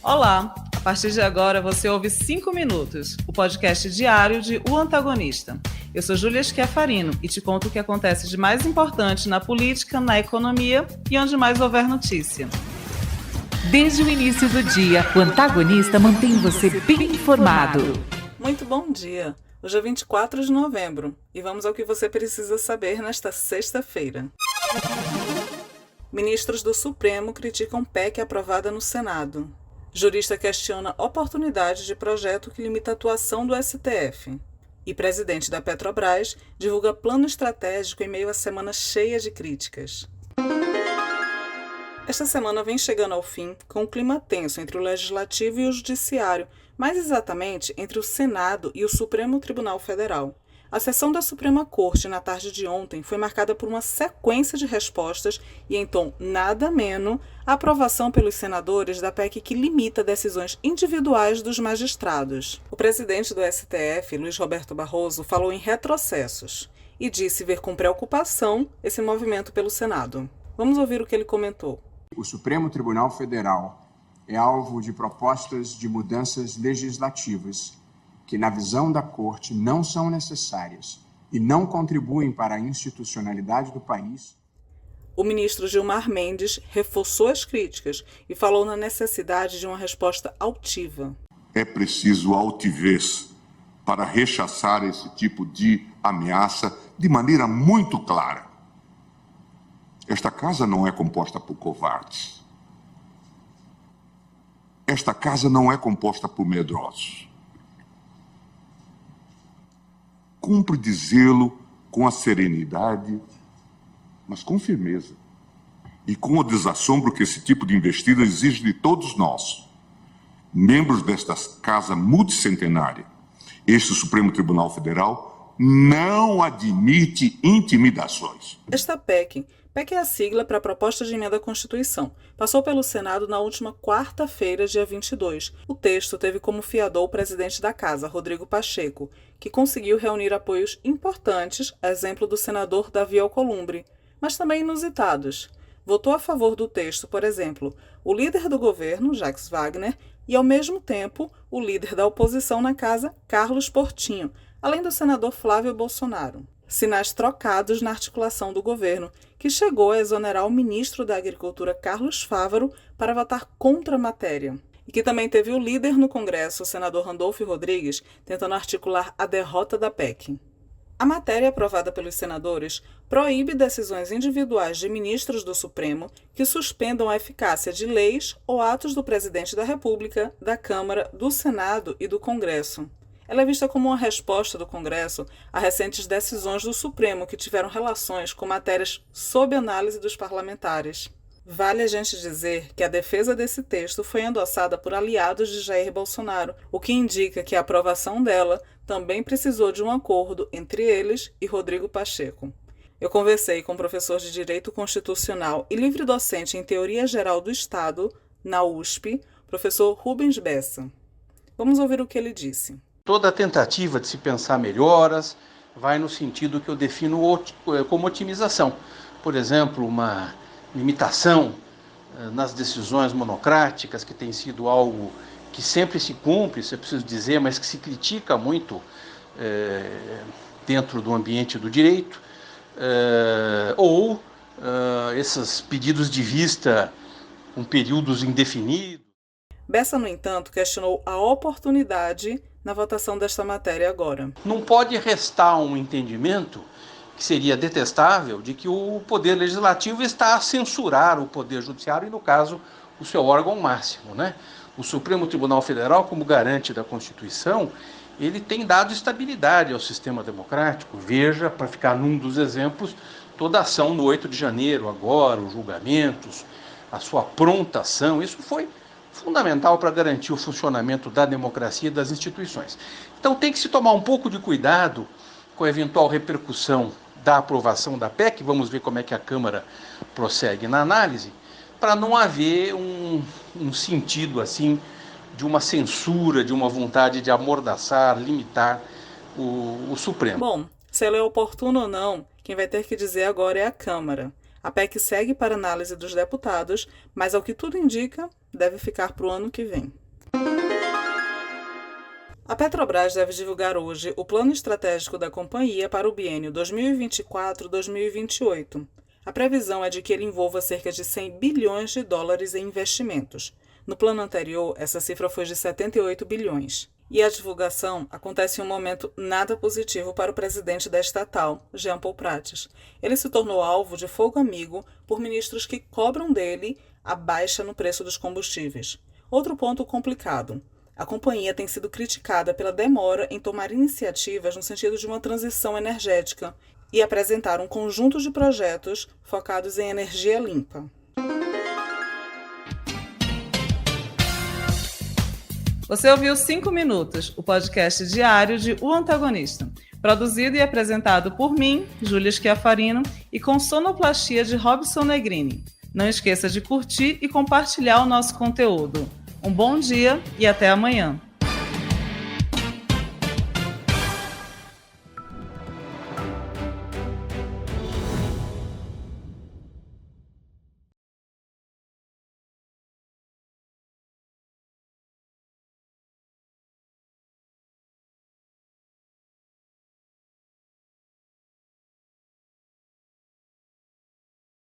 Olá! A partir de agora você ouve 5 Minutos, o podcast diário de O Antagonista. Eu sou Júlia Schiafarino e te conto o que acontece de mais importante na política, na economia e onde mais houver notícia. Desde o início do dia, o Antagonista mantém você bem informado. Muito bom dia! Hoje é 24 de novembro e vamos ao que você precisa saber nesta sexta-feira. Ministros do Supremo criticam PEC aprovada no Senado. Jurista questiona oportunidade de projeto que limita a atuação do STF. E presidente da Petrobras divulga plano estratégico em meio à semana cheia de críticas. Esta semana vem chegando ao fim com um clima tenso entre o Legislativo e o Judiciário, mais exatamente entre o Senado e o Supremo Tribunal Federal. A sessão da Suprema Corte na tarde de ontem foi marcada por uma sequência de respostas e, em tom nada ameno, a aprovação pelos senadores da PEC que limita decisões individuais dos magistrados. O presidente do STF, Luiz Roberto Barroso, falou em retrocessos e disse ver com preocupação esse movimento pelo Senado. Vamos ouvir o que ele comentou. O Supremo Tribunal Federal é alvo de propostas de mudanças legislativas que, na visão da Corte, não são necessárias e não contribuem para a institucionalidade do país. O ministro Gilmar Mendes reforçou as críticas e falou na necessidade de uma resposta altiva. É preciso altivez para rechaçar esse tipo de ameaça de maneira muito clara. Esta casa não é composta por covardes. Esta casa não é composta por medrosos. Cumpre dizê-lo com a serenidade, mas com firmeza. E com o desassombro que esse tipo de investida exige de todos nós, membros desta casa multicentenária. Este Supremo Tribunal Federal não admite intimidações. Esta PEC é a sigla para a proposta de emenda à Constituição. Passou pelo Senado na última quarta-feira, dia 22. O texto teve como fiador o presidente da Casa, Rodrigo Pacheco, que conseguiu reunir apoios importantes, a exemplo do senador Davi Alcolumbre, mas também inusitados. Votou a favor do texto, por exemplo, o líder do governo, Jacques Wagner, e, ao mesmo tempo, o líder da oposição na Casa, Carlos Portinho, além do senador Flávio Bolsonaro. Sinais trocados na articulação do governo, que chegou a exonerar o ministro da Agricultura, Carlos Fávaro, para votar contra a matéria. E que também teve o líder no Congresso, o senador Randolfo Rodrigues, tentando articular a derrota da PEC. A matéria aprovada pelos senadores proíbe decisões individuais de ministros do Supremo que suspendam a eficácia de leis ou atos do presidente da República, da Câmara, do Senado e do Congresso. Ela é vista como uma resposta do Congresso a recentes decisões do Supremo que tiveram relações com matérias sob análise dos parlamentares. Vale a gente dizer que a defesa desse texto foi endossada por aliados de Jair Bolsonaro, o que indica que a aprovação dela também precisou de um acordo entre eles e Rodrigo Pacheco. Eu conversei com o professor de Direito Constitucional e livre-docente em Teoria Geral do Estado, na USP, professor Rubens Bessa. Vamos ouvir o que ele disse. Toda tentativa de se pensar melhoras vai no sentido que eu defino como otimização. Por exemplo, uma limitação nas decisões monocráticas, que tem sido algo que sempre se cumpre, isso é preciso dizer, mas que se critica muito dentro do ambiente do direito, ou esses pedidos de vista com períodos indefinidos. Bessa, no entanto, questionou a oportunidade na votação desta matéria agora. Não pode restar um entendimento, que seria detestável, de que o Poder Legislativo está a censurar o Poder Judiciário e, no caso, o seu órgão máximo, né? O Supremo Tribunal Federal, como garante da Constituição, ele tem dado estabilidade ao sistema democrático. Veja, para ficar num dos exemplos, toda a ação no 8 de janeiro, agora, os julgamentos, a sua pronta ação, isso foi fundamental para garantir o funcionamento da democracia e das instituições. Então tem que se tomar um pouco de cuidado com a eventual repercussão da aprovação da PEC, vamos ver como é que a Câmara prossegue na análise, para não haver um sentido assim de uma censura, de uma vontade de amordaçar, limitar o Supremo. Bom, se ela é oportuna ou não, quem vai ter que dizer agora é a Câmara. A PEC segue para análise dos deputados, mas ao que tudo indica, deve ficar para o ano que vem. A Petrobras deve divulgar hoje o plano estratégico da companhia para o biênio 2024-2028. A previsão é de que ele envolva cerca de 100 bilhões de dólares em investimentos. No plano anterior, essa cifra foi de 78 bilhões. E a divulgação acontece em um momento nada positivo para o presidente da estatal, Jean Paul Prates. Ele se tornou alvo de fogo amigo por ministros que cobram dele a baixa no preço dos combustíveis. Outro ponto complicado. A companhia tem sido criticada pela demora em tomar iniciativas no sentido de uma transição energética e apresentar um conjunto de projetos focados em energia limpa. Você ouviu 5 Minutos, o podcast diário de O Antagonista, produzido e apresentado por mim, Júlia Schiafarino, e com sonoplastia de Robson Negrini. Não esqueça de curtir e compartilhar o nosso conteúdo. Um bom dia e até amanhã.